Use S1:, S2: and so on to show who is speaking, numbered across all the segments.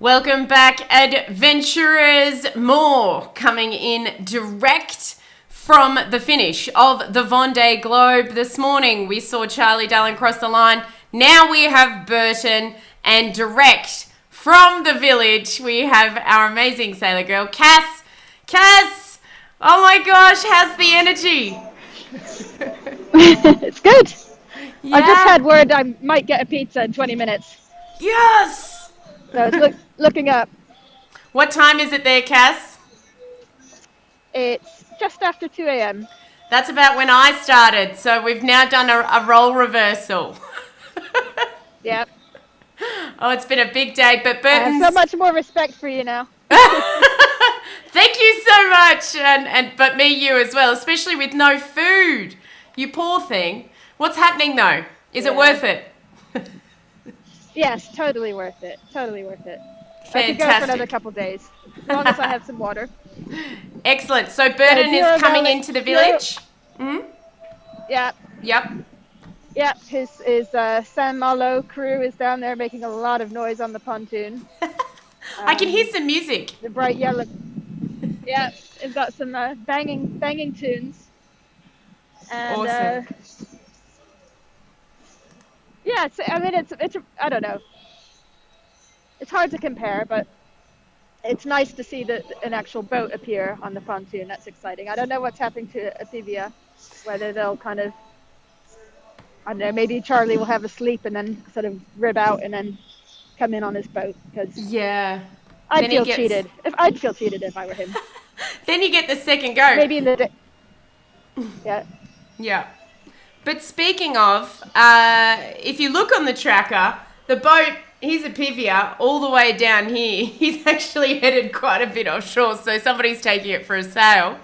S1: Welcome back, adventurers. More coming in direct from the finish of the Vendée Globe. This morning we saw Charlie Dallin cross the line. Now we have Burton, and direct from the village we have our amazing sailor girl, Kass. Kass, oh my gosh, how's the energy?
S2: It's good.
S1: Yeah.
S2: I just had word I might get a pizza in 20 minutes.
S1: Yes!
S2: So it's looking up.
S1: What time is it there, Kass?
S2: It's just after 2 a.m.
S1: That's about when I started, so we've now done a role reversal.
S2: Yep.
S1: Oh, it's been a big day, but
S2: I
S1: Burton's...
S2: have so much more respect for you now.
S1: Thank you so much, but me, you as well, especially with no food. You poor thing. What's happening though? Is it worth it?
S2: Yes, totally worth it. Totally worth it.
S1: Fantastic.
S2: I could go for another couple days, as long as I have some water.
S1: Excellent. So Burton is coming into the village? Mm-hmm.
S2: Yeah.
S1: Yep.
S2: Yep, his Saint Malo crew is down there making a lot of noise on the pontoon.
S1: I can hear some music.
S2: The bright yellow. Yeah, it's got some banging tunes. And,
S1: awesome.
S2: Yeah, it's I don't know. It's hard to compare, but it's nice to see an actual boat appear on the pontoon. That's exciting. I don't know what's happening to Athivia, whether they'll kind of, I don't know, maybe Charlie will have a sleep and then sort of rib out and then come in on his boat, because I'd feel cheated. I'd feel cheated if I were him.
S1: Then you get the second go.
S2: Maybe in the day. Yeah.
S1: Yeah. But speaking of, if you look on the tracker, the boat, he's a Pivia all the way down here. He's actually headed quite a bit offshore, so somebody's taking it for a sail.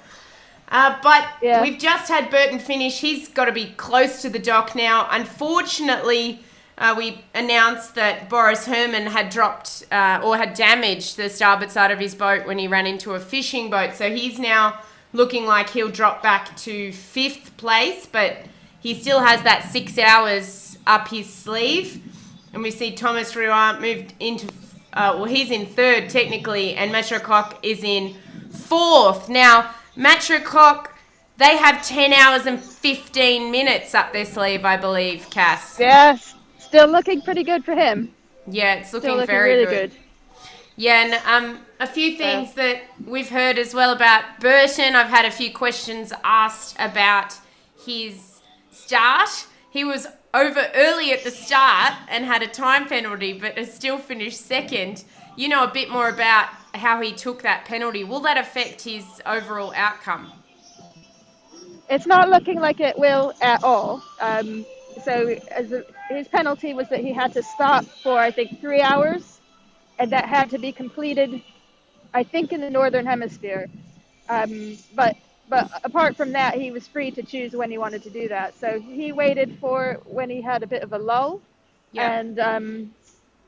S1: But we've just had Burton finish. He's got to be close to the dock now. Unfortunately, we announced that Boris Herman had dropped or had damaged the starboard side of his boat when he ran into a fishing boat. So he's now looking like he'll drop back to 5th place, but he still has that 6 hours up his sleeve. And we see Thomas Ruart moved into, he's in 3rd technically, and Maître is in 4th. Now, Maître, they have 10 hours and 15 minutes up their sleeve, I believe, Kass.
S2: Yes, still looking pretty good for him.
S1: Yeah, it's looking
S2: really
S1: very
S2: good.
S1: Yeah, and a few things that we've heard as well about Burton. I've had a few questions asked about his start. He was over early at the start and had a time penalty, but has still finished 2nd. You know a bit more about how he took that penalty. Will that affect his overall outcome?
S2: It's not looking like it will at all. His penalty was that he had to stop for, I think, 3 hours, and that had to be completed, I think, in the Northern Hemisphere. But apart from that, he was free to choose when he wanted to do that. So he waited for when he had a bit of a lull, and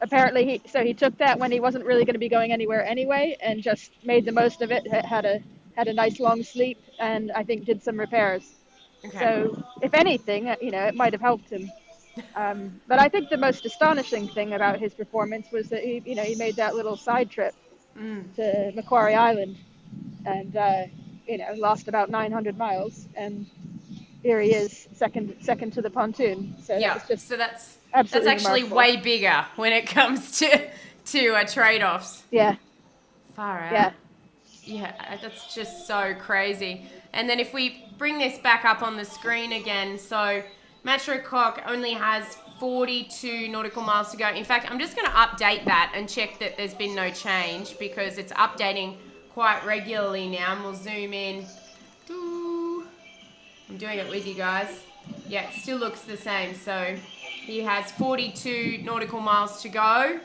S2: apparently he took that when he wasn't really going to be going anywhere anyway, and just made the most of it. Had a nice long sleep, and I think did some repairs. Okay. So if anything, it might have helped him. But I think the most astonishing thing about his performance was that he made that little side trip to Macquarie Island, and lost about 900 miles, and here he is, second to the pontoon. So that's actually
S1: remarkable. Way bigger when it comes to trade-offs.
S2: Yeah.
S1: Far out. Yeah, that's just so crazy. And then if we bring this back up on the screen again, so Maître only has 42 nautical miles to go. In fact, I'm just going to update that and check that there's been no change, because it's updating quite regularly now, and we'll zoom in. I'm doing it with you guys. Yeah, it still looks the same. So he has 42 nautical miles to go,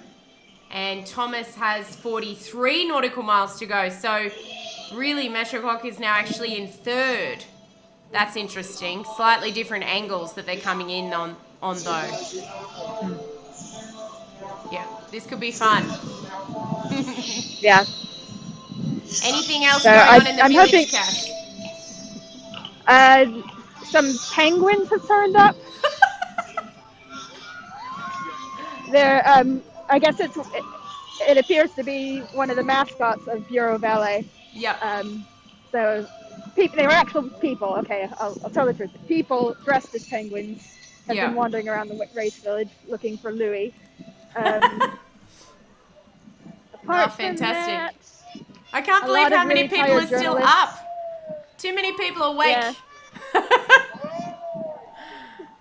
S1: and Thomas has 43 nautical miles to go. So really, Maître is now actually in 3rd. That's interesting. Slightly different angles that they're coming in on though. Yeah, this could be fun.
S2: Yeah.
S1: Anything else going on in the village, Kass?
S2: Some penguins have turned up. They're, I guess it appears to be one of the mascots of Bureau Valet.
S1: Yep.
S2: So people, they were actual people. Okay, I'll tell the truth. People dressed as penguins have been
S1: Yep.
S2: wandering around the race village looking for Louis. Um,
S1: Oh,
S2: apart from
S1: fantastic.
S2: that,
S1: I can't
S2: a
S1: believe
S2: lot of
S1: how many
S2: really
S1: people are
S2: tired
S1: still
S2: journalists.
S1: up. Too many people awake.
S2: Yeah.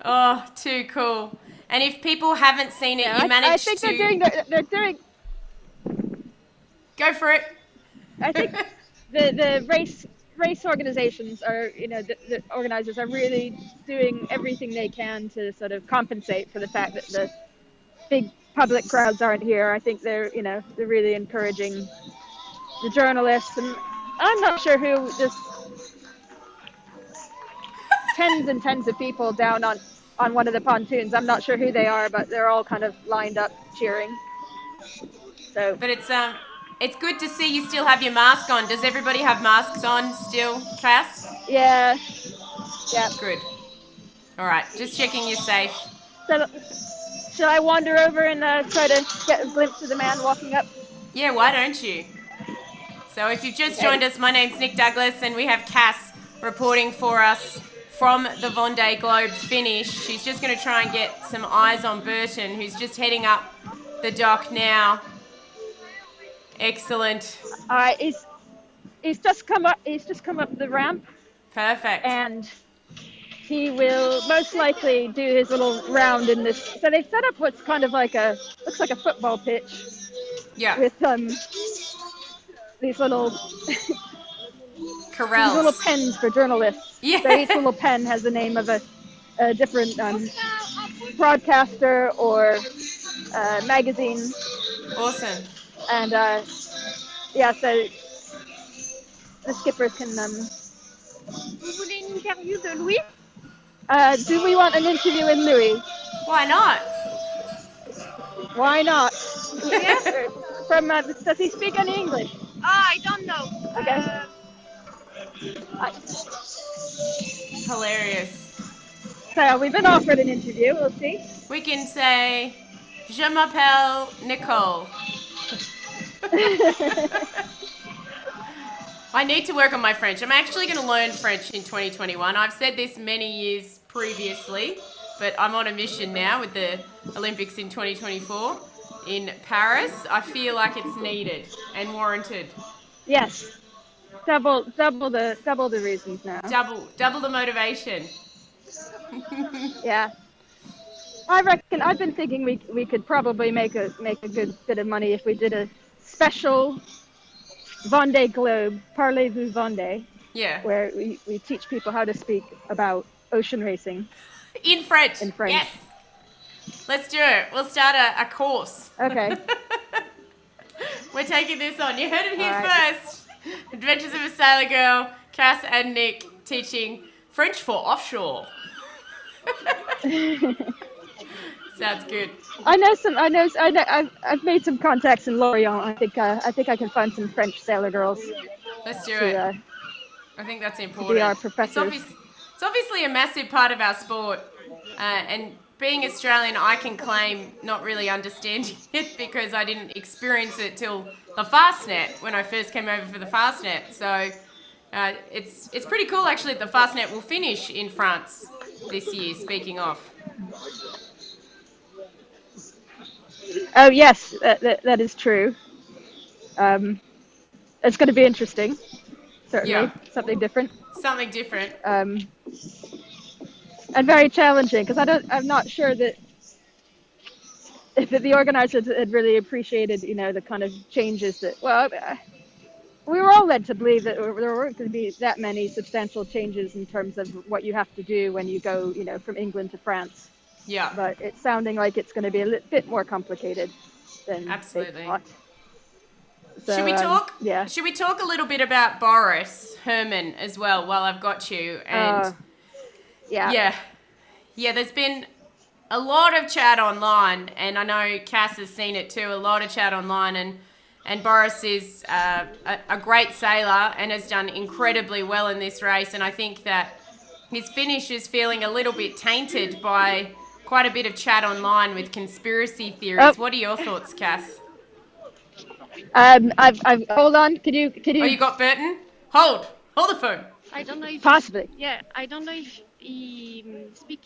S1: Oh, too cool. And if people haven't seen it,
S2: Yeah,
S1: you
S2: I
S1: managed
S2: think
S1: to
S2: they're doing.
S1: go for it.
S2: I think the race organizations are, the organizers are really doing everything they can to sort of compensate for the fact that the big public crowds aren't here. I think they're really encouraging the journalists, and I'm not sure who, just tens and tens of people down on one of the pontoons. I'm not sure who they are, but they're all kind of lined up cheering. So,
S1: But it's good to see you still have your mask on. Does everybody have masks on still, Kass?
S2: yeah, yeah.
S1: Good. All right, just checking you're safe.
S2: So, shall I wander over and try to get a glimpse of the man walking up?
S1: Yeah, why don't you? So if you've just
S2: Okay.
S1: joined us, my name's Nick Douglas and we have Kass reporting for us from the Vendée Globe finish. She's just going to try and get some eyes on Burton, who's just heading up the dock now. Excellent.
S2: All right, he's just come up. He's just come up the ramp,
S1: Perfect.
S2: and he will most likely do his little round in this. So they set up what's kind of looks like a football pitch
S1: Yeah.
S2: with these little
S1: Corrals.
S2: these little pens for journalists.
S1: Yeah.
S2: So each little pen has the name of a different broadcaster or magazine.
S1: Awesome.
S2: And yeah, so the skipper can. Vous voulez une interview de Louis? Do we want an interview with Louis?
S1: Why not?
S2: Why not? Yes. From does he speak any English?
S3: I don't know.
S2: Okay.
S1: Hilarious.
S2: So we've been offered an interview. We'll see.
S1: We can say, Je m'appelle Nicole. I need to work on my French. I'm actually going to learn French in 2021. I've said this many years previously, but I'm on a mission now with the Olympics in 2024 in Paris. I feel like it's needed and warranted.
S2: Yes. Double the reasons now.
S1: Double the motivation.
S2: Yeah. I reckon I've been thinking we could probably make a good bit of money if we did a special Vendée Globe, Parlez-vous Vendée,
S1: Yeah.
S2: where we teach people how to speak about ocean racing.
S1: In French.
S2: In French.
S1: Yes. Let's do it. We'll start a course.
S2: Okay.
S1: We're taking this on. You heard it here
S2: All right.
S1: first. Adventures of a Sailor Girl, Kass and Nick teaching French for offshore. Sounds good.
S2: I've made some contacts in Lorient. I think I can find some French sailor girls
S1: Let's do
S2: to
S1: it. I think that's important.
S2: be our professors.
S1: It's obviously a massive part of our sport, and being Australian, I can claim not really understanding it because I didn't experience it till the Fastnet when I first came over for the Fastnet. So it's pretty cool actually that the Fastnet will finish in France this year. Speaking of.
S2: Oh yes, that is true. It's going to be interesting. Certainly,
S1: Yeah.
S2: something different.
S1: Something different.
S2: And very challenging because I'm not sure that if the organizers had really appreciated, the kind of changes that. Well, we were all led to believe that there weren't going to be that many substantial changes in terms of what you have to do when you go, from England to France.
S1: Yeah.
S2: But it's sounding like it's going to be a bit more complicated than
S1: Absolutely.
S2: they thought. So,
S1: Should we talk?
S2: Yeah.
S1: Should we talk a little bit about Boris Herman as well while I've got you? And
S2: Yeah.
S1: Yeah. There's been a lot of chat online, and I know Kass has seen it too. A lot of chat online, and Boris is a great sailor and has done incredibly well in this race. And I think that his finish is feeling a little bit tainted by quite a bit of chat online with conspiracy theories.
S2: Oh.
S1: What are your thoughts, Kass?
S2: I've hold on. Could
S1: Oh,
S2: you
S1: you got Burton? Hold the phone.
S3: I don't know if
S2: possibly?
S3: yeah, I don't know if he speak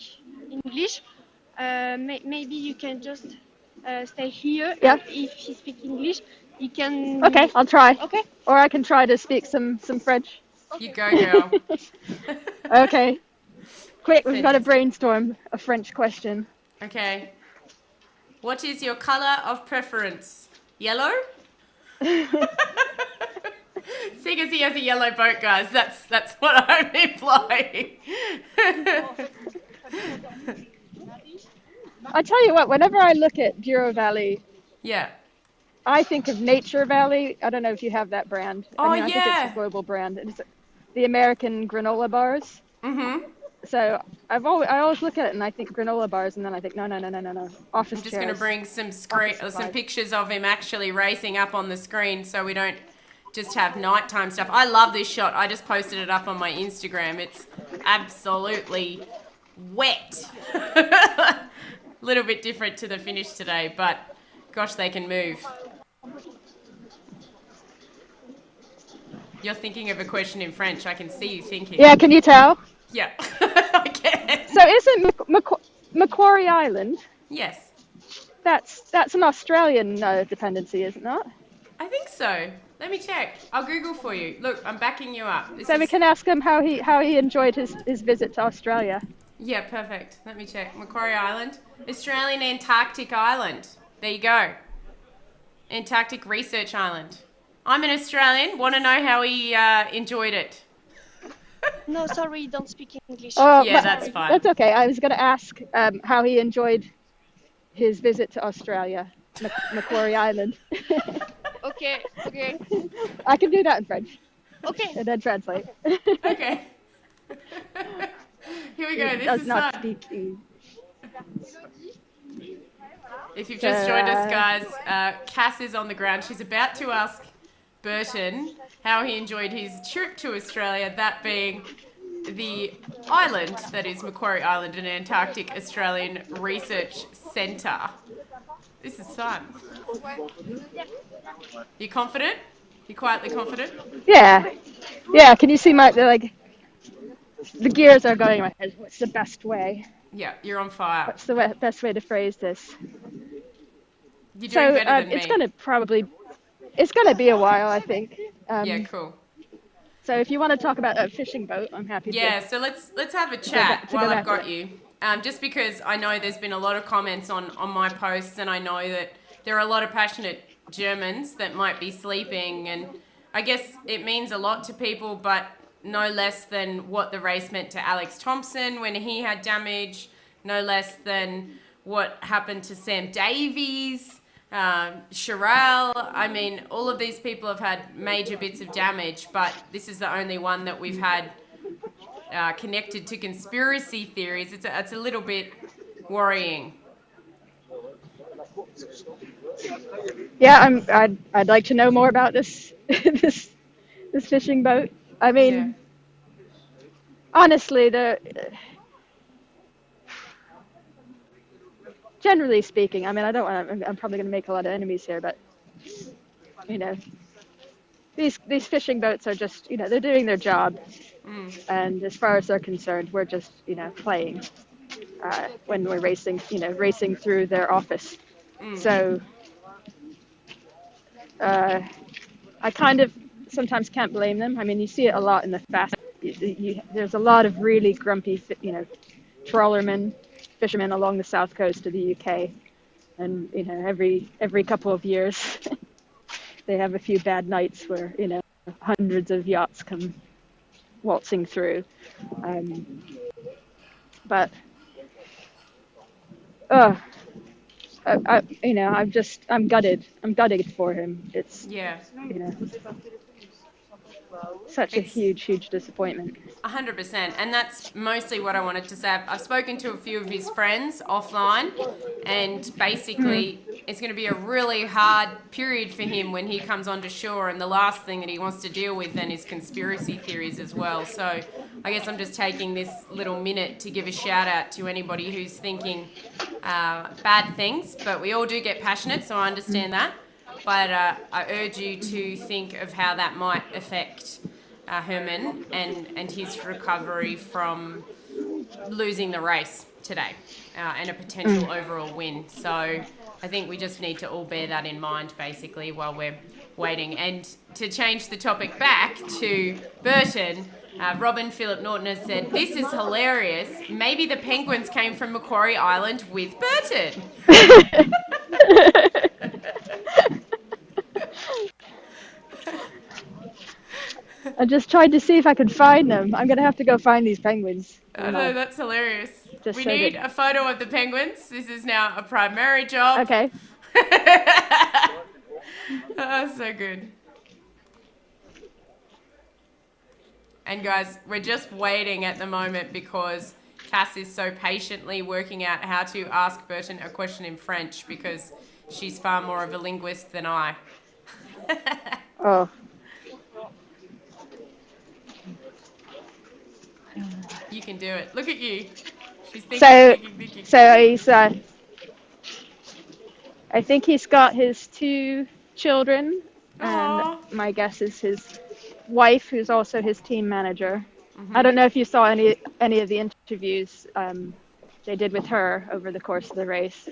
S3: English. Maybe you can just stay here,
S2: Yeah.
S3: and if he speak English, you can.
S2: Okay, I'll try.
S3: Okay.
S2: Or I can try to speak some French.
S1: You go, girl.
S2: Okay. Quick, we've got to
S1: Fantastic.
S2: brainstorm a French question.
S1: Okay. What is your color of preference? Yellow? Seeing as he has a yellow boat, guys, that's what I'm implying.
S2: I tell you what, whenever I look at Giro Valley,
S1: Yeah.
S2: I think of Nature Valley. I don't know if you have that brand.
S1: Oh,
S2: I think it's a
S1: yeah.
S2: global brand. It's the American granola bars.
S1: Mm-hmm.
S2: So I always look at it and I think granola bars, and then I think no, office
S1: I'm just
S2: chairs.
S1: going to bring some
S2: Office
S1: some
S2: supplies.
S1: pictures of him actually racing up on the screen so we don't just have nighttime stuff. I love this shot. I just posted it up on my Instagram. It's absolutely wet. A little bit different to the finish today, but gosh, they can move. You're thinking of a question in French. I can see you thinking.
S2: Yeah, can you tell?
S1: Yeah. I can.
S2: So isn't Macquarie Island?
S1: Yes.
S2: That's an Australian dependency, is it not?
S1: I think so. Let me check. I'll Google for you. Look, I'm backing you up.
S2: So we can ask him how he enjoyed his visit to Australia.
S1: Yeah, perfect. Let me check. Macquarie Island. Australian Antarctic Island. There you go. Antarctic Research Island. I'm an Australian. Want to know how he enjoyed it?
S3: No, sorry, don't speak English.
S2: Oh,
S1: Yeah, that's fine.
S2: That's okay. I was going to ask how he enjoyed his visit to Australia, Macquarie Island.
S3: Okay, okay,
S2: I can do that in French
S3: okay.
S2: and then translate.
S1: Okay. Here we go.
S2: He
S1: This
S2: does
S1: is
S2: not
S1: fun.
S2: speak.
S1: If you've just joined us, guys, Kass is on the ground. She's about to ask Burton how he enjoyed his trip to Australia, that being the island that is Macquarie Island, an Antarctic Australian Research Centre. This is fun. You confident? You quietly confident?
S2: Yeah. Can you see the gears are going in my head? What's the best way?
S1: Yeah, you're on fire.
S2: What's the best way to phrase this?
S1: You're doing
S2: So
S1: better than
S2: it's
S1: me.
S2: it's gonna be a while, I think.
S1: Yeah, cool.
S2: So if you want to talk about a fishing boat, I'm happy
S1: Yeah,
S2: to.
S1: so let's have a chat
S2: to go
S1: while
S2: back
S1: I've
S2: to
S1: got you. Just because I know there's been a lot of comments on my posts, and I know that there are a lot of passionate Germans that might be sleeping, and I guess it means a lot to people, but no less than what the race meant to Alex Thompson when he had damage, no less than what happened to Sam Davies, Sherelle. I mean, all of these people have had major bits of damage, but this is the only one that we've had connected to conspiracy theories. It's a little bit worrying.
S2: Yeah, I'd like to know more about this this fishing boat. I mean,
S1: Yeah.
S2: honestly, generally speaking, I mean, I don't want. I'm probably going to make a lot of enemies here, but you know, these fishing boats are just, they're doing their job, and as far as they're concerned, we're just, playing when we're racing, racing through their office. So I kind of sometimes can't blame them. I mean, you see it a lot in the fast. There's a lot of really grumpy, trawlermen, fishermen along the south coast of the UK, and every couple of years they have a few bad nights where hundreds of yachts come waltzing through. But I'm gutted. I'm gutted for him. It's
S1: Yeah.
S2: Such a huge disappointment.
S1: 100%, and that's mostly what I wanted to say. I've spoken to a few of his friends offline, and basically it's going to be a really hard period for him when he comes onto shore, and the last thing that he wants to deal with then is conspiracy theories as well. So I guess I'm just taking this little minute to give a shout out to anybody who's thinking bad things, but we all do get passionate, so I understand that. but I urge you to think of how that might affect Herman and his recovery from losing the race today and a potential overall win. So I think we just need to all bear that in mind, basically, while we're waiting. And to change the topic back to Burton, Robin Philip Norton has said, "This is hilarious. Maybe the penguins came from Macquarie Island with Burton."
S2: I just tried to see if I could find them. I'm gonna have to go find these penguins.
S1: I know, that's hilarious.
S2: Just
S1: We
S2: so
S1: need
S2: that-
S1: a photo of the penguins. This is now a primary job.
S2: Okay.
S1: Oh, so good. And guys, we're just waiting at the moment because Kass is so patiently working out how to ask Burton a question in French because she's far more of a linguist than I.
S2: Oh.
S1: You can do it. Look at you. She's thinking,
S2: So,
S1: thinking.
S2: so he's. I think he's got his 2 children, and
S1: Aw.
S2: my guess is his wife, who's also his team manager. I don't know if you saw any of the interviews they did with her over the course of the race.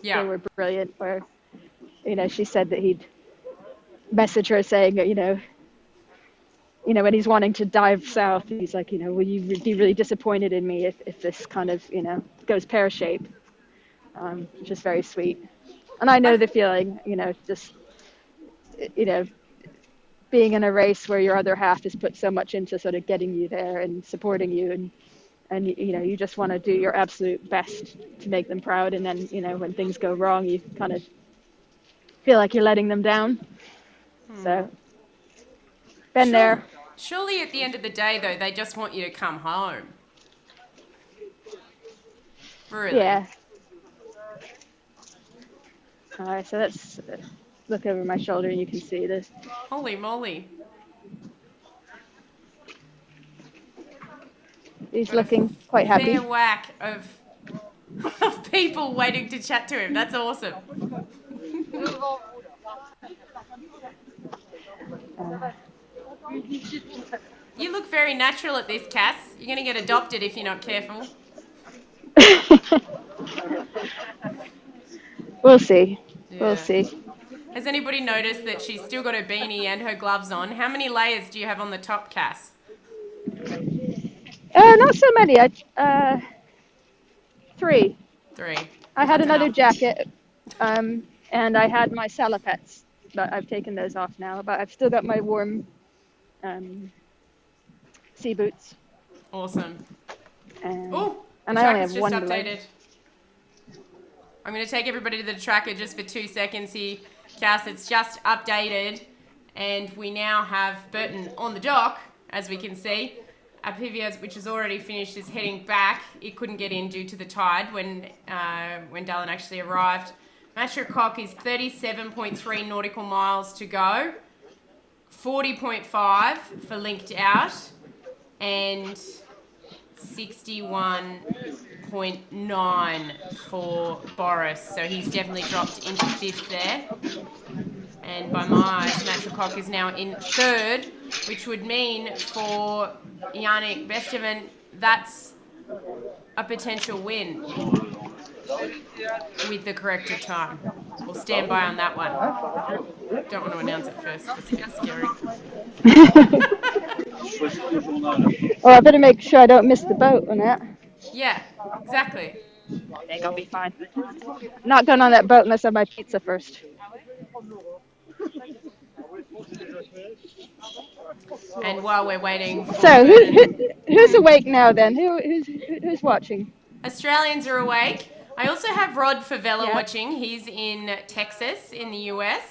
S1: Yeah.
S2: They were brilliant. Where, she said that he'd message her saying, when he's wanting to dive south, he's like, will you be really disappointed in me if this kind of, goes pear-shaped, which is very sweet. And I know the feeling, just, being in a race where your other half has put so much into sort of getting you there and supporting you, and you just want to do your absolute best to make them proud. And then, when things go wrong, you kind of feel like you're letting them down. So, been there.
S1: Surely at the end of the day, though, they just want you to come home. Really?
S2: Yeah. All right, so let's look over my shoulder and you can see this.
S1: Holy moly.
S2: He's looking quite happy.
S1: Fair whack of people waiting to chat to him. That's awesome. You look very natural at this, Kass. You're going to get adopted if you're not careful.
S2: We'll see.
S1: Yeah.
S2: We'll see.
S1: Has anybody noticed that she's still got her beanie and her gloves on? How many layers do you have on the top, Kass?
S2: Not so many. 3.
S1: 3.
S2: I had
S1: That's
S2: another
S1: enough.
S2: jacket, and I had my salopettes, but I've taken those off now. But I've still got my warm sea boots.
S1: Awesome.
S2: And I
S1: the
S2: only
S1: tracker's
S2: have one
S1: just
S2: below.
S1: updated. I'm going to take everybody to the tracker just for 2 seconds here. Kass, it's just updated, and we now have Burton on the dock, as we can see. Apivia, which has already finished, is heading back. It couldn't get in due to the tide when Dallin actually arrived. Matricock is 37.3 nautical miles to go, 40.5 for linked out, and 61.9 for Boris. So he's definitely dropped into 5th there. And by my eyes, Matricock is now in 3rd, which would mean for Yannick Besteven, that's a potential win with the corrected time. We'll stand by on that one. Don't want to announce it first. That's a bit scary.
S2: Well, I better make sure I don't miss the boat on that.
S1: Yeah, exactly.
S2: I think I'll be fine. Not going on that boat unless I buy pizza first.
S1: And while we're waiting for
S2: So
S1: Burton,
S2: who's awake now then? Who's watching?
S1: Australians are awake. I also have Rod Favela
S2: Yeah.
S1: watching. He's in Texas in the US.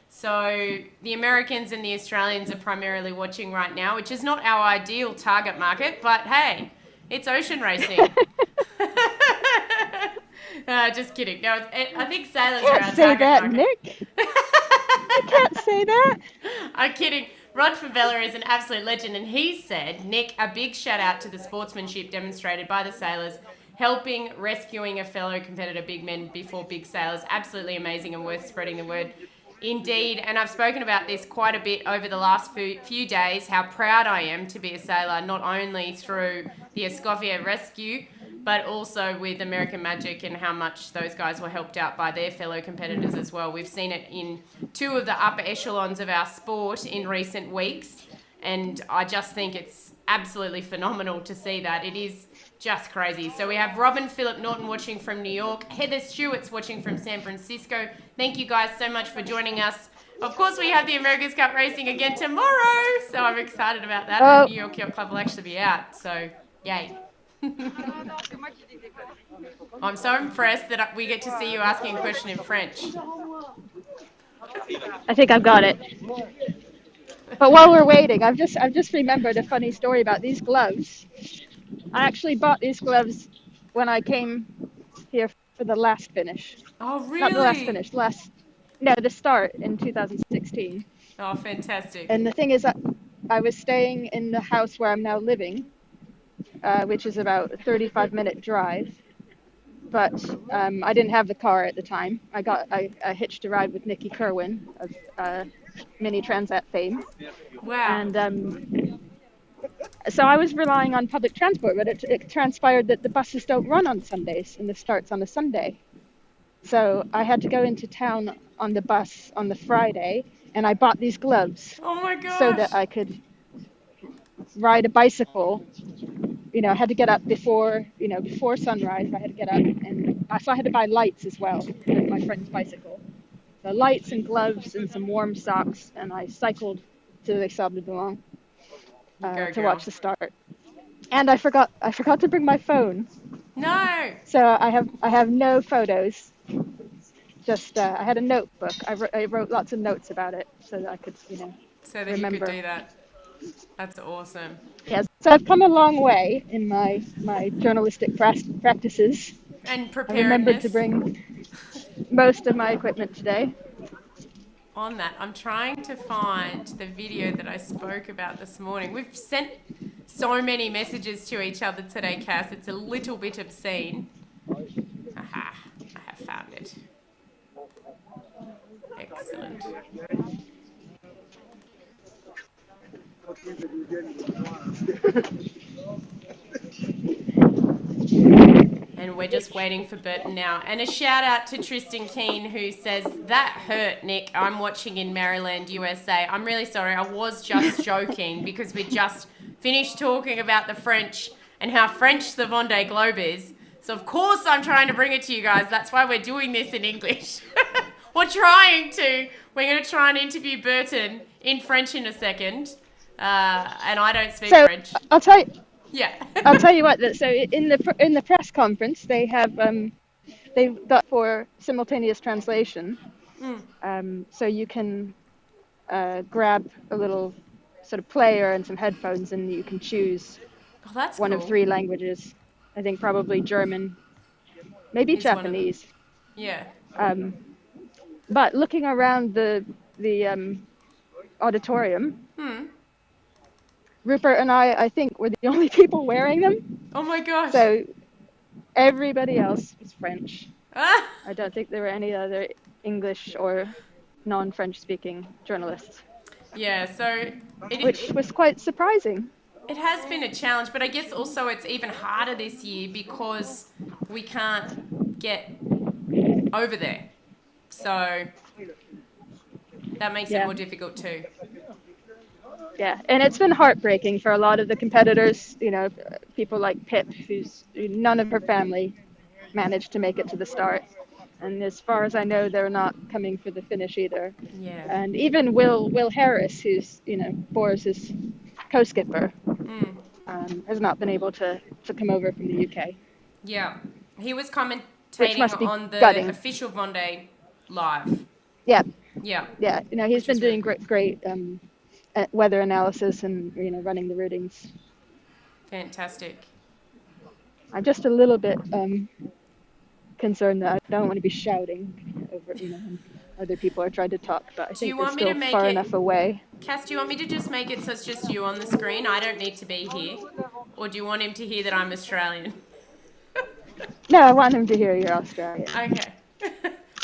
S1: So the Americans and the Australians are primarily watching right now, which is not our ideal target market, but hey, it's ocean racing. Just kidding. No, I think sailors are our
S2: Can't say
S1: target
S2: that,
S1: market.
S2: Nick. You can't say that.
S1: I'm kidding. Rod Favela is an absolute legend, and he said, Nick, a big shout out to the sportsmanship demonstrated by the sailors, helping, rescuing a fellow competitor, big men before big sailors. Absolutely amazing and worth spreading the word. Indeed, and I've spoken about this quite a bit over the last few days, how proud I am to be a sailor, not only through the Escoffier rescue, but also with American Magic, and how much those guys were helped out by their fellow competitors as well. We've seen it in two of the upper echelons of our sport in recent weeks, and I just think it's absolutely phenomenal to see that. It is just crazy. So we have Robin Phillip Norton watching from New York. Heather Stewart's watching from San Francisco. Thank you guys so much for joining us. Of course, we have the America's Cup racing again tomorrow. So I'm excited about that. The New York Yacht Club will actually be out. So, yay. I'm so impressed that we get to see you asking a question in French.
S2: I think I've got it. But while we're waiting, I've just remembered a funny story about these gloves. I actually bought these gloves when I came here for the last finish.
S1: Oh, really?
S2: Not the last finish, the start in 2016.
S1: Oh, fantastic.
S2: And the thing is that I was staying in the house where I'm now living, which is about a 35-minute drive. But I didn't have the car at the time. I hitched a ride with Nikki Kerwin of Mini Transat fame.
S1: Wow.
S2: And so I was relying on public transport, but it transpired that the buses don't run on Sundays, and the start's on a Sunday. So I had to go into town on the bus on the Friday, and I bought these gloves.
S1: Oh my gosh.
S2: So that I could ride a bicycle. You know, I had to get up before sunrise. I had to get up, and so I had to buy lights as well with my friend's bicycle. So lights and gloves and some warm socks, and I cycled to Les Sables d'Olonne to watch the start. And I forgot to bring my phone.
S1: No.
S2: So I have no photos. Just I had a notebook. I wrote lots of notes about it so that I could
S1: so that
S2: remember.
S1: You could do that. That's awesome.
S2: Yes. So I've come a long way in my journalistic practices.
S1: And preparedness.
S2: I remembered to bring most of my equipment today.
S1: On that, I'm trying to find the video that I spoke about this morning. We've sent so many messages to each other today, Kass. It's a little bit obscene. Aha, I have found it. Excellent. And we're just waiting for Burton now. And a shout out to Tristan Keane, who says, "That hurt, Nick. I'm watching in Maryland, USA. I'm really sorry. I was just joking because we just finished talking about the French and how French the Vendée Globe is. So, of course, I'm trying to bring it to you guys. That's why we're doing this in English. We're trying to. We're going to try and interview Burton in French in a second. And I don't speak French.
S2: I'll tell you.
S1: Yeah.
S2: I'll tell you what. So in the press conference, they have they've got for simultaneous translation. So you can grab a little sort of player and some headphones, and you can choose one of 3 languages. I think probably German, maybe Japanese.
S1: Yeah.
S2: But looking around the auditorium. Rupert and I think, were the only people wearing them.
S1: Oh my gosh.
S2: So everybody else was French.
S1: Ah.
S2: I don't think there were any other English or non-French speaking journalists.
S1: Yeah, so...
S2: Which was quite surprising.
S1: It has been a challenge, but I guess also it's even harder this year because we can't get over there. So that makes it more difficult too.
S2: Yeah, and it's been heartbreaking for a lot of the competitors, people like Pip, who's none of her family managed to make it to the start. And as far as I know, they're not coming for the finish either.
S1: Yeah.
S2: And even Will Harris, who's, Boris's co-skipper, has not been able to come over from the UK.
S1: Yeah. He was commentating on the
S2: gutting.
S1: official Vendée live.
S2: Yeah.
S1: Yeah.
S2: Yeah, he's been doing great weather analysis and, running the routings.
S1: Fantastic.
S2: I'm just a little bit concerned that I don't want to be shouting over, when other people are trying to talk, but I think they're still far enough away.
S1: Cass, do you want me to just make it so it's just you on the screen? I don't need to be here. Or do you want him to hear that I'm Australian?
S2: No, I want him to hear you're Australian.
S1: Okay.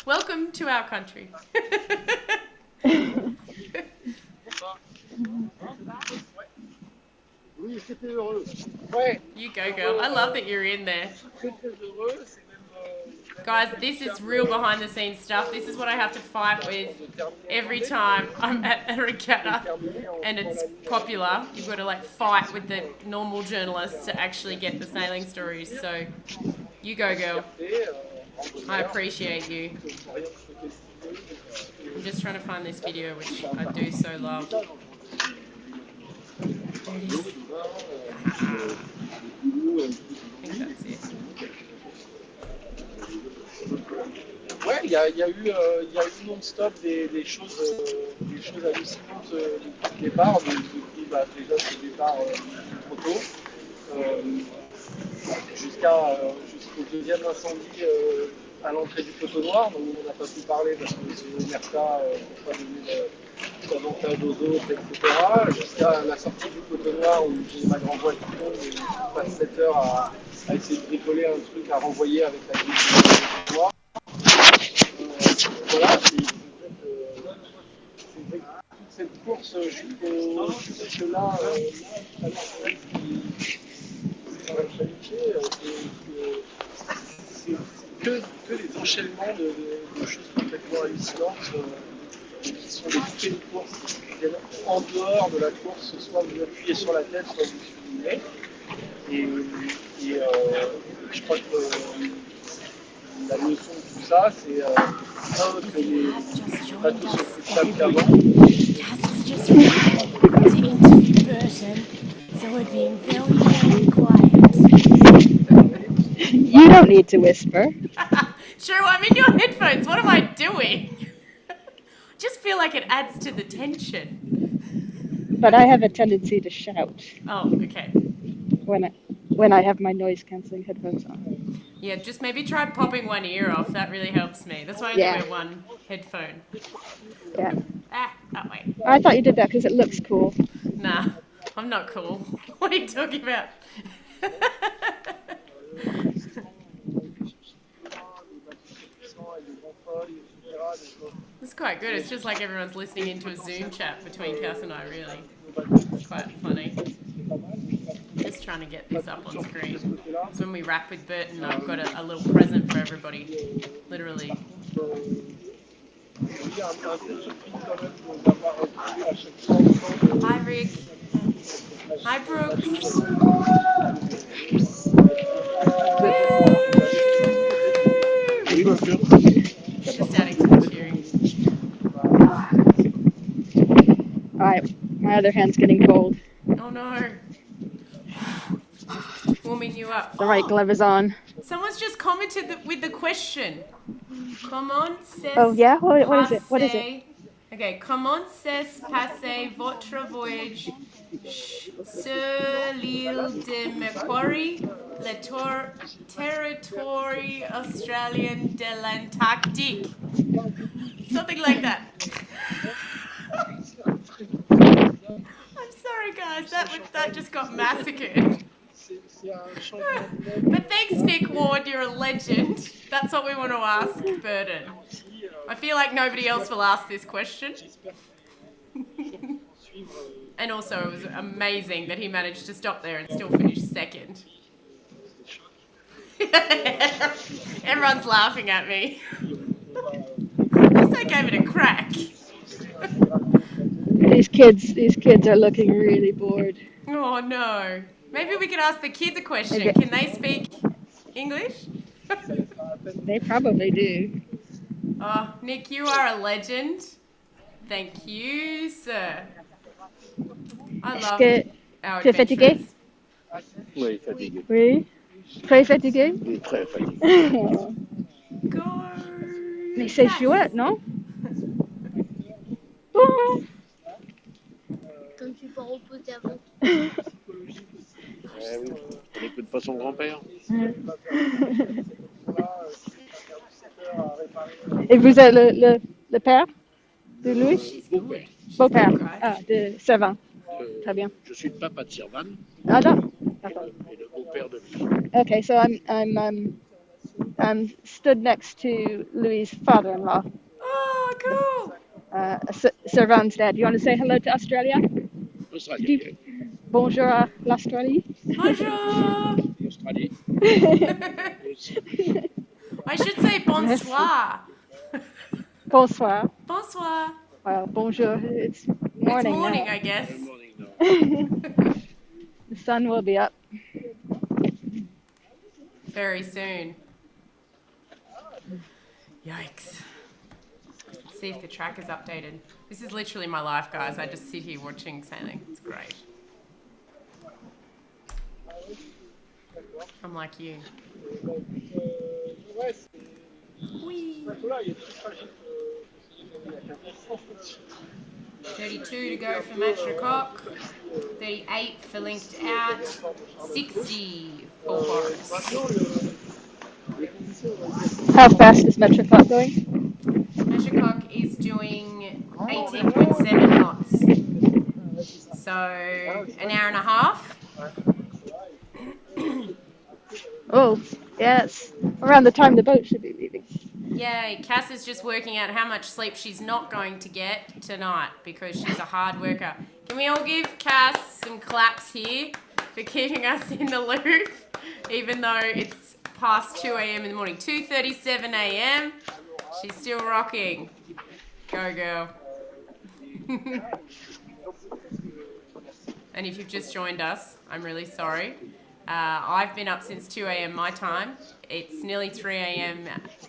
S1: Welcome to our country.
S4: Oui, c'était heureux. Ouais.
S1: You go, girl. I love that you're in there.
S4: Très très heureux. C'est même.
S1: Guys, this is real behind the scenes stuff. This is what I have to fight with every time I'm at a regatta and it's popular. You've got to like fight with the normal journalists to actually get the sailing stories. So you go, girl. I appreciate you. I'm just trying to find this video, which I do so love. There it is. I think that's it.
S4: Ouais, il y a eu non-stop des choses hallucinantes depuis le départ. Donc, depuis déjà ce départ trop tôt, jusqu'au deuxième incendie à l'entrée du Coteau Noir, dont on n'a pas pu parler parce que c'est l'Omerta pour pas donner davantage aux autres, etc. Jusqu'à la sortie du Coteau Noir où j'ai ma grand voile qui tombe et je passe 7 heures à essayer de bricoler un truc à renvoyer avec la grille du Coteau Noir. Voilà, c'est toute cette course jusque-là, c'est que des enchaînements de choses complètement hallucinantes qui sont des bouquets de course qui viennent en dehors de la course, soit vous appuyez sur la tête, soit vous filmez. Et je crois que la leçon de tout ça, c'est que les bateaux sont plus stables qu'avant.
S1: Kass has just arrived to interview Burton, so we're being very, very quiet.
S2: You don't need to whisper.
S1: Sure, I'm in your headphones. What am I doing? Just feel like it adds to the tension.
S2: But I have a tendency to shout
S1: Oh, okay.
S2: when I have my noise cancelling headphones on.
S1: Yeah, just maybe try popping one ear off. That really helps me. That's why I only wear one headphone.
S2: Yeah.
S1: That way.
S2: I thought you did that because it looks cool.
S1: Nah, I'm not cool. What are you talking about? It's quite good. It's just like everyone's listening into a Zoom chat between Kass and I, really. It's quite funny. Just trying to get this up on screen. So when we wrap with Burton, I've got a little present for everybody. Literally. Hi, Rick. Hi, Brooks. Just adding to the cheering.
S2: Alright, my other hand's getting cold.
S1: Oh no. Warming you up.
S2: The right glove is on.
S1: Someone's just commented with the question. Comment c'est
S2: Oh yeah? What is it? What is it?
S1: Okay, comment s'est passé votre voyage sur l'île de Macquarie, le territoire australien de l'Antarctique? Something like that. I'm sorry guys, that just got massacred. But thanks Nick Ward, you're a legend. That's what we want to ask Burton. I feel like nobody else will ask this question. And also it was amazing that he managed to stop there and still finish second. Everyone's laughing at me. At least I gave it a crack.
S2: These kids are looking really bored.
S1: Oh no. Maybe we could ask the kids a question. Can they speak English?
S2: They probably do.
S1: Oh, Nick, you are a legend. Thank you, sir. I love our
S2: Tu es fatigué?
S1: adventures.
S4: Oui, fatigué.
S2: Oui. Très fatigué?
S4: Oui, très fatigué.
S1: Go!
S2: Mais c'est
S1: Kass.
S2: chouette, non?
S3: Comme tu peux reposer avant.
S4: Eh oui, on n'écoute pas son grand-père.
S2: Et vous êtes le père de Louis?
S1: She's good.
S2: Beau-père.
S1: She's good, guys.
S2: Ah, de Servan. Très bien.
S4: Je suis le papa de Sirvan
S2: Ah, d'accord.
S4: et le beau-père de lui.
S2: Okay, so I'm stood next to Louis' father-in-law,
S1: Oh, cool.
S2: Servan's dad. You want to say hello to Australia?
S4: Australie.
S2: Bonjour à l'Australie.
S1: Bonjour.
S4: Australie.
S1: I should say bonsoir.
S2: Bonsoir.
S1: Bonsoir.
S2: Well, bonjour. It's
S1: It's
S2: morning
S1: morning,
S2: now.
S1: I guess.
S4: Good morning now.
S2: The sun will be up.
S1: Very soon. Yikes. Let's see if the track is updated. This is literally my life, guys. I just sit here watching sailing. It's great. I'm like you. Whee. 32 to go for Matchcock. 38 for linked out. 60 for Boris.
S2: How fast is Metroclock going?
S1: Matchcock is doing 18.7 knots. So an hour and a half.
S2: Oh, yes. Around the time the boat should be leaving.
S1: Yay, Kass is just working out how much sleep she's not going to get tonight because she's a hard worker. Can we all give Kass some claps here for keeping us in the loop, even though it's past 2 a.m. in the morning. 2:37 a.m. She's still rocking. Go, girl. And if you've just joined us, I'm really sorry. I've been up since 2 a.m. my time. It's nearly 3 a.m.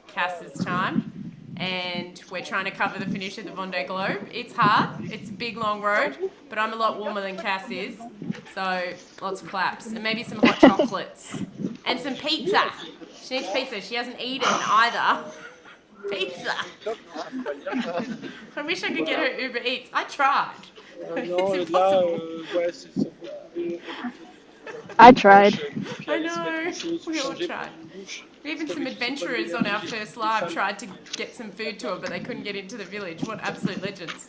S1: Kass's time. And we're trying to cover the finish of the Vendée Globe. It's hard. It's a big, long road. But I'm a lot warmer than Kass is. So lots of claps. And maybe some hot chocolates. And some pizza. She needs pizza. She hasn't eaten either. Pizza. I wish I could get her Uber Eats. I tried. It's impossible.
S2: I tried.
S1: I know. We all tried. Even some adventurers on our first live tried to get some food to her, but they couldn't get into the village. What absolute legends.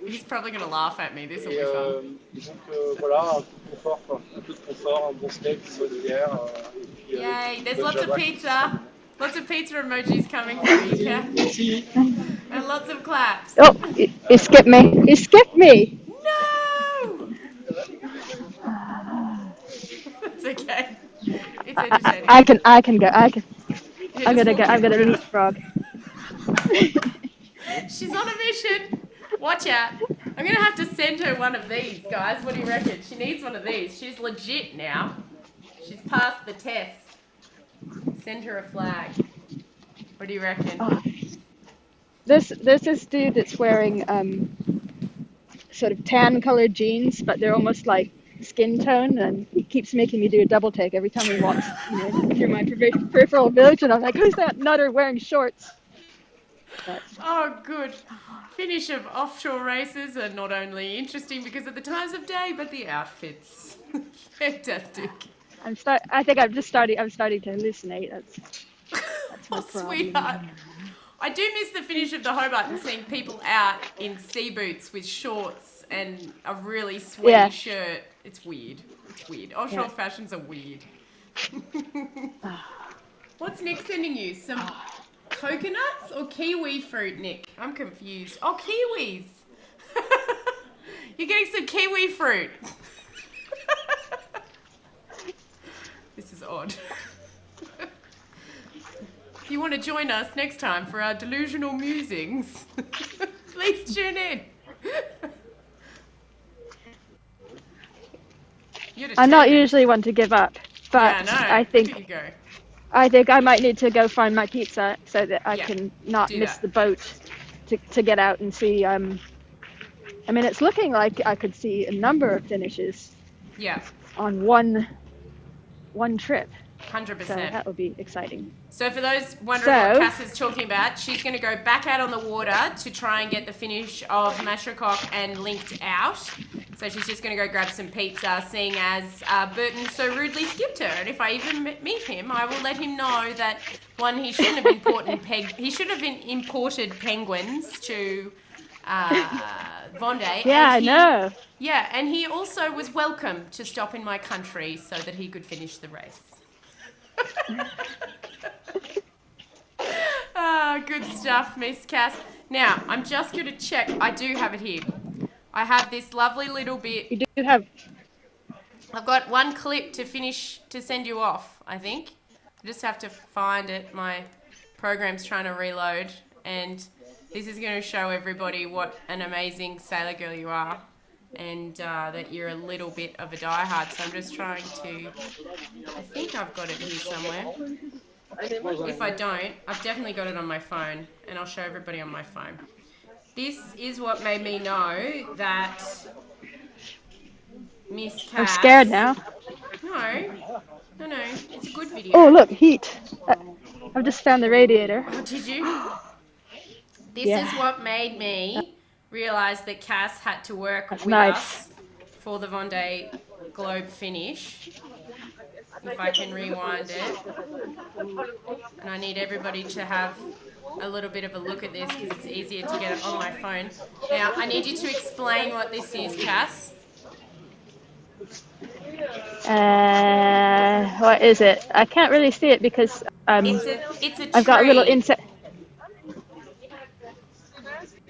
S1: He's probably going to laugh at me. This will be fun.
S4: Voilà, un peu de confort, un bon steak, une bonne bière.
S1: Yay, there's lots of pizza. Lots of pizza emojis coming from you, Kass. And lots of claps.
S2: Oh, he skipped me. He skipped me.
S1: No! It's okay. It's entertaining.
S2: I can go.
S1: Yeah,
S2: I'm
S1: just
S2: gonna
S1: walk in.
S2: leapfrog.
S1: She's on a mission. Watch out. I'm going to have to send her one of these, guys. What do you reckon? She needs one of these. She's legit now. She's passed the test. Send her a flag. What do you reckon?
S2: Oh. There's this dude that's wearing sort of tan colored jeans, but they're almost like skin tone, and he keeps making me do a double take every time he walks through my peripheral village, and I'm like, who's that nutter wearing shorts? But,
S1: Oh, good. Finish of offshore races are not only interesting because of the times of day, but the outfits. Fantastic.
S2: I think I'm starting to hallucinate. That's my
S1: Oh,
S2: problem.
S1: sweetheart. I do miss the finish of the Hobart and seeing people out in sea boots with shorts and a really sweaty
S2: Yeah.
S1: shirt. It's weird. It's weird. Offshore
S2: Yeah.
S1: fashions are weird. What's Nick sending you? Some coconuts or kiwi fruit, Nick? I'm confused. Oh, kiwis. You're getting some kiwi fruit. This is odd. If you want to join us next time for our delusional musings, please tune in.
S2: I'm not usually one to give up, but
S1: Yeah, no.
S2: I
S1: Look at you
S2: think
S1: go.
S2: I might need to go find my pizza so that I
S1: Yeah,
S2: can not
S1: do
S2: miss
S1: that.
S2: the boat to get out and see. I mean, it's looking like I could see a number of finishes
S1: Yeah,
S2: on one trip, so
S1: 100%.
S2: that would be exciting.
S1: So for those wondering what
S2: So-
S1: Kass is talking about, she's going to go back out on the water to try and get the finish of Matchcock and linked out. So she's just going to go grab some pizza, seeing as Burton so rudely skipped her. And if I even meet him, I will let him know that, one, he shouldn't have imported penguins to Vendée.
S2: Yeah, I
S1: and
S2: know.
S1: Yeah, and he also was welcome to stop in my country so that he could finish the race. Good stuff, Miss Kass. Now, I'm just going to check. I do have it here. I have this lovely little bit.
S2: You do have.
S1: I've got one clip to finish to send you off, I think. I just have to find it. My program's trying to reload. And this is going to show everybody what an amazing sailor girl you are. And that you're a little bit of a diehard. So I'm just trying to... I think I've got it here somewhere. If I don't, I've definitely got it on my phone. And I'll show everybody on my phone. This is what made me know that Miss Kass...
S2: I'm scared now.
S1: No, it's a good video.
S2: Oh, look, heat. I've just found the radiator.
S1: Oh, did you? This
S2: Yeah.
S1: is what made me realise that Kass had to work with
S2: nice.
S1: us for the Vendée Globe finish. If I can rewind it. And I need everybody to have a little bit of a look at this because it's easier to get it on my phone. Now, I need you to explain what this is, Kass.
S2: What is it? I can't really see it because
S1: It's a tree.
S2: I've got a little insect.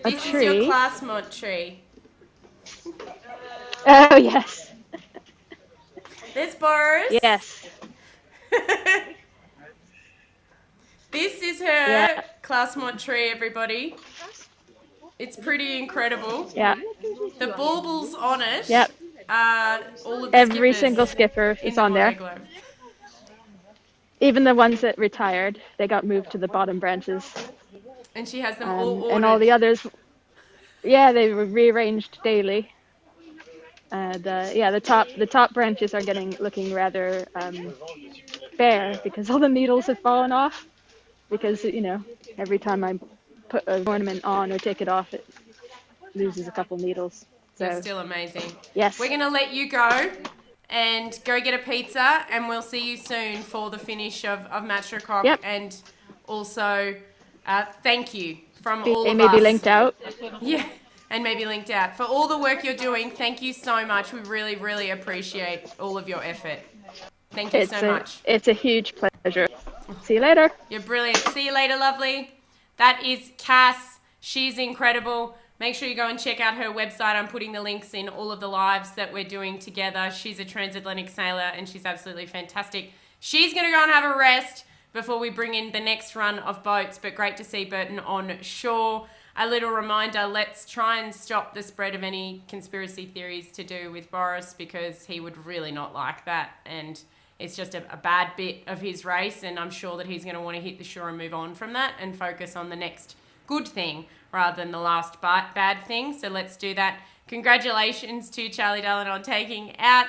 S1: This is
S2: tree.
S1: your classmate tree.
S2: Oh yes.
S1: There's Boris.
S2: Yes.
S1: This is her
S2: Yeah.
S1: classmate tree, everybody. It's pretty incredible.
S2: Yeah.
S1: The baubles on it.
S2: Yep.
S1: All of the
S2: Every
S1: skippers
S2: single skipper
S1: in
S2: is
S1: the
S2: on there.
S1: Vendée Globe.
S2: Even the ones that retired, they got moved to the bottom branches.
S1: And she has them all ordered.
S2: And all the others, yeah, they were rearranged daily. And yeah, the top branches are looking rather bare because all the needles have fallen off. Because every time I put an ornament on or take it off, it loses a couple needles. So
S1: It's still amazing.
S2: yes,
S1: We're going to let you go and go get a pizza, and we'll see you soon for the finish of Matchrock.
S2: Yep.
S1: And also, thank you from all
S2: they
S1: of
S2: may
S1: us.
S2: be linked out.
S1: Yeah, and maybe linked out. For all the work you're doing, thank you so much. We really, really appreciate all of your effort. Thank you so much.
S2: It's a huge pleasure. See you later.
S1: You're brilliant. See you later, lovely. That is Kass. She's incredible. Make sure you go and check out her website. I'm putting the links in all of the lives that we're doing together. She's a transatlantic sailor and she's absolutely fantastic. She's going to go and have a rest before we bring in the next run of boats, but great to see Burton on shore. A little reminder, let's try and stop the spread of any conspiracy theories to do with Boris because he would really not like that, and it's just a bad bit of his race, and I'm sure that he's going to want to hit the shore and move on from that and focus on the next good thing rather than the last bad thing. So let's do that. Congratulations to Charlie Dallin on taking out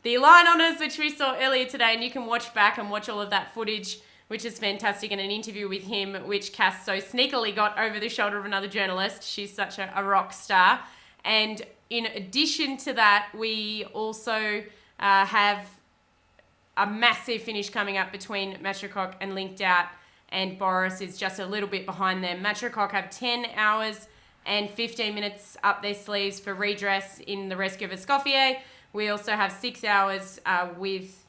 S1: the line honours, which we saw earlier today, and you can watch back and watch all of that footage, which is fantastic, and an interview with him, which Kass so sneakily got over the shoulder of another journalist. She's such a rock star. And in addition to that, we also have a massive finish coming up between Matchrock and Linked Out, and Boris is just a little bit behind them. Matchrock have 10 hours and 15 minutes up their sleeves for redress in the rescue of Escoffier. We also have 6 hours with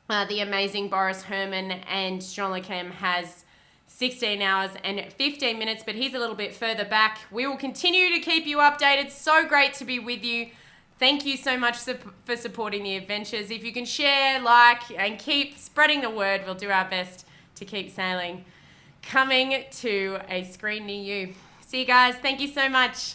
S1: the amazing Boris Herman, and Jean Lechem has 16 hours and 15 minutes, but he's a little bit further back. We will continue to keep you updated. So great to be with you. Thank you so much for supporting the adventures. If you can share, like, and keep spreading the word, we'll do our best to keep sailing. Coming to a screen near you. See you guys. Thank you so much.